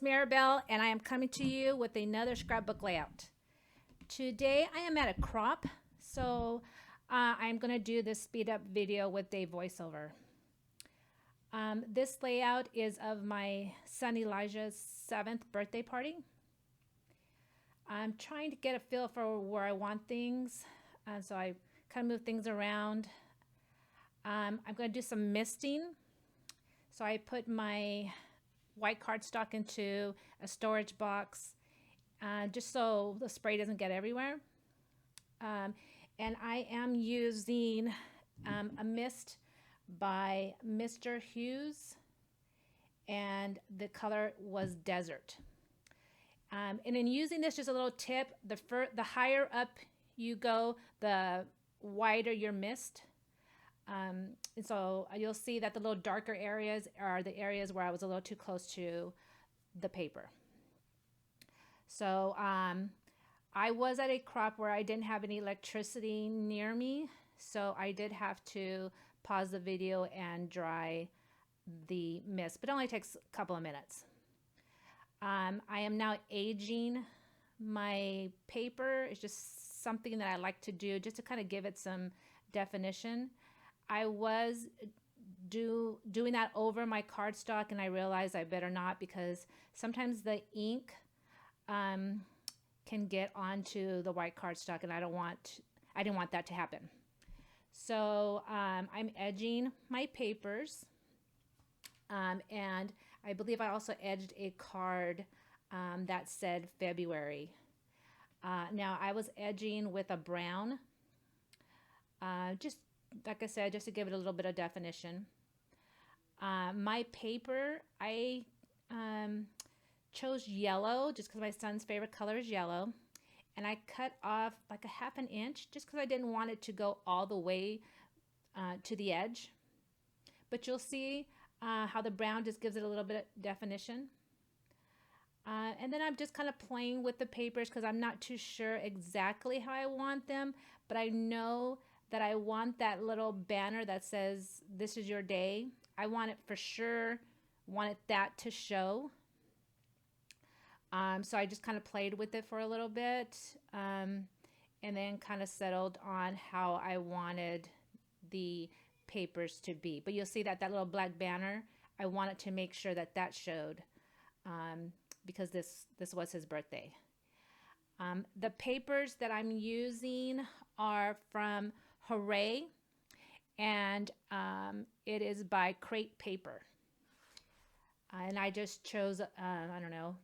it's Maribelle, and I am coming to you with another scrapbook layout. Today I am at a crop, so I'm going to do this speed up video with a voiceover. This layout is of my son Elijah's 7th birthday party. I'm trying to get a feel for where I want things, so I kind of move things around. I'm going to do some misting. So I put my white cardstock into a storage box just so the spray doesn't get everywhere. And I am using a mist by Mr. Hughes, and the color was Desert. And in using this, just a little tip, the higher up you go, the wider your mist. And so you'll see that the little darker areas are the areas where I was a little too close to the paper. So I was at a crop where I didn't have any electricity near me, so I did have to pause the video and dry the mist, but it only takes a couple of minutes. I am now aging my paper. It's just something that I like to do just to kind of give it some definition. I was doing that over my cardstock, and I realized I better not, because sometimes the ink can get onto the white cardstock, and I didn't want that to happen. So I'm edging my papers, and I believe I also edged a card that said February. Now I was edging with a brown, just like I said, just to give it a little bit of definition. My paper, I chose yellow just because my son's favorite color is yellow. And I cut off like a ½ inch just because I didn't want it to go all the way to the edge. But you'll see how the brown just gives it a little bit of definition. And then I'm just kind of playing with the papers because I'm not too sure exactly how I want them, but I know that I want that little banner that says, "This is your day." I want it for sure, wanted that to show. So I just kind of played with it for a little bit, and then kind of settled on how I wanted the papers to be. But you'll see that that little black banner, I wanted to make sure that that showed, because this was his birthday. The papers that I'm using are from Hooray, and it is by Crate Paper. And I just chose, I don't know,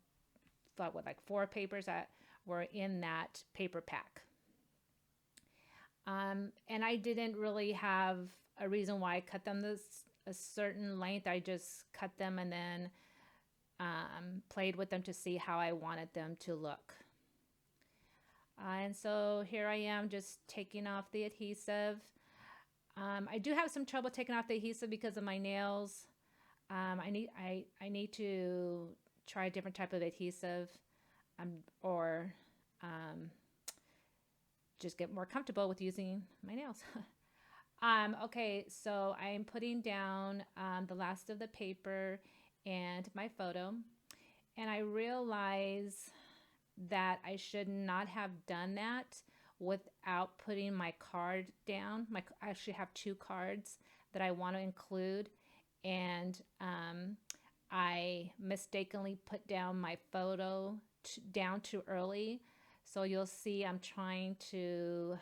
thought what, like 4 papers that were in that paper pack. And I didn't really have a reason why I cut them a certain length. I just cut them and then played with them to see how I wanted them to look. And so here I am just taking off the adhesive. I do have some trouble taking off the adhesive because of my nails. I need to try a different type of adhesive, or just get more comfortable with using my nails. Okay, so I'm putting down the last of the paper and my photo, and I realize that I should not have done that without putting my card down. I actually have 2 cards that I want to include, and I mistakenly put down my photo down too early. So you'll see I'm trying to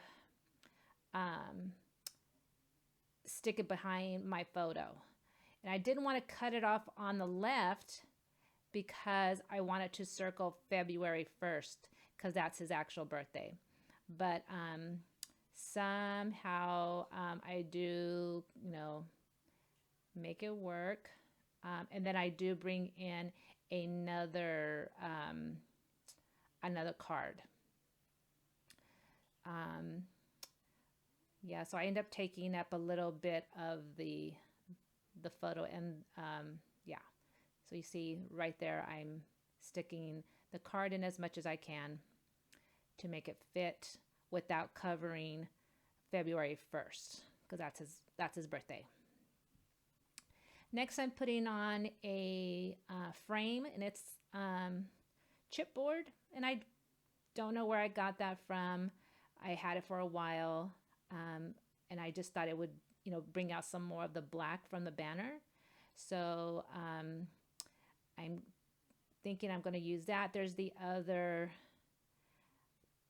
stick it behind my photo. And I didn't want to cut it off on the left because I wanted to circle February 1st because that's his actual birthday. But somehow I do, make it work. And then I do bring in another card. Yeah, so I end up taking up a little bit of the photo, and yeah. So you see right there, I'm sticking the card in as much as I can to make it fit without covering February 1st, because that's his birthday. Next, I'm putting on a frame, and it's chipboard, and I don't know where I got that from. I had it for a while, and I just thought it would, bring out some more of the black from the banner. So I'm thinking I'm going to use that. There's the other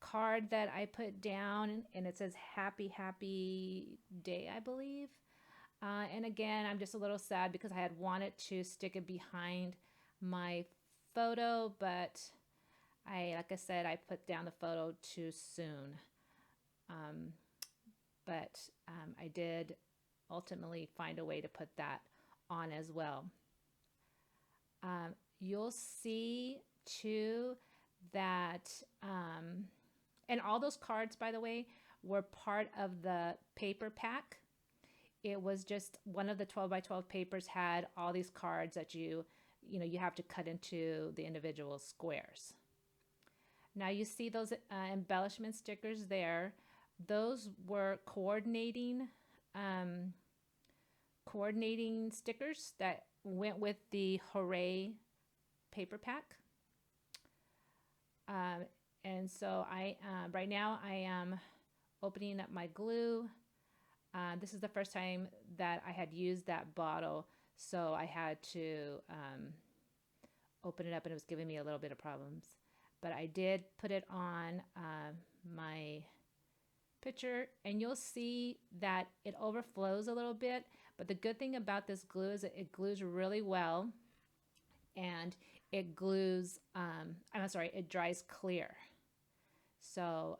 card that I put down, and it says happy, happy day, I believe. And again, I'm just a little sad because I had wanted to stick it behind my photo, but like I said, I put down the photo too soon. But I did ultimately find a way to put that on as well. You'll see too that, and all those cards, by the way, were part of the paper pack. It was just one of the 12 by 12 papers had all these cards that you have to cut into the individual squares. Now you see those embellishment stickers there. Those were coordinating stickers that went with the Hooray paper pack. And so right now I am opening up my glue. This is the first time that I had used that bottle, so I had to open it up, and it was giving me a little bit of problems. But I did put it on my picture, and you'll see that it overflows a little bit. But the good thing about this glue is that it glues really well, and it dries clear. So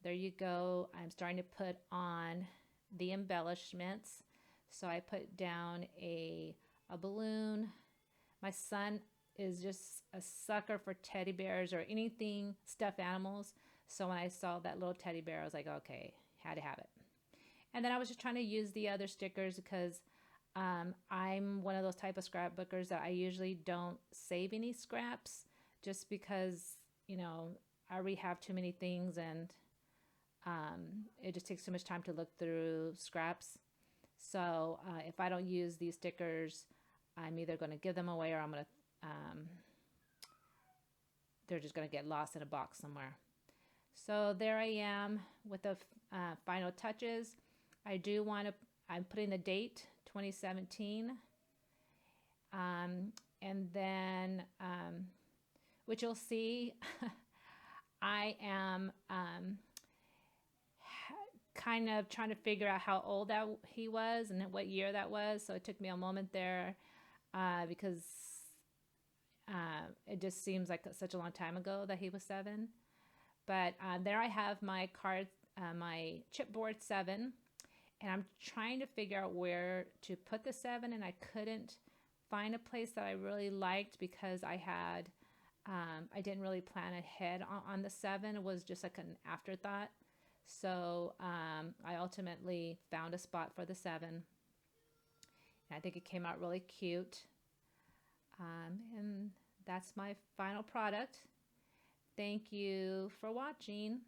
there you go. I'm starting to put on the embellishments. So I put down a balloon. My son is just a sucker for teddy bears or anything stuffed animals. So when I saw that little teddy bear, I was like, okay, had to have it. And then I was just trying to use the other stickers because I'm one of those type of scrapbookers that I usually don't save any scraps just because, I already have too many things, and it just takes too much time to look through scraps. So if I don't use these stickers, I'm either going to give them away, or I'm going to they're just going to get lost in a box somewhere. So there I am with the final touches. I'm putting the date 2017, and then which you'll see I am kind of trying to figure out how old that he was and what year that was. So it took me a moment there because it just seems like such a long time ago that he was 7. But there I have my card, my chipboard 7, and I'm trying to figure out where to put the 7, and I couldn't find a place that I really liked because I didn't really plan ahead on the 7. It was just like an afterthought. So I ultimately found a spot for the 7. And I think it came out really cute. And that's my final product. Thank you for watching.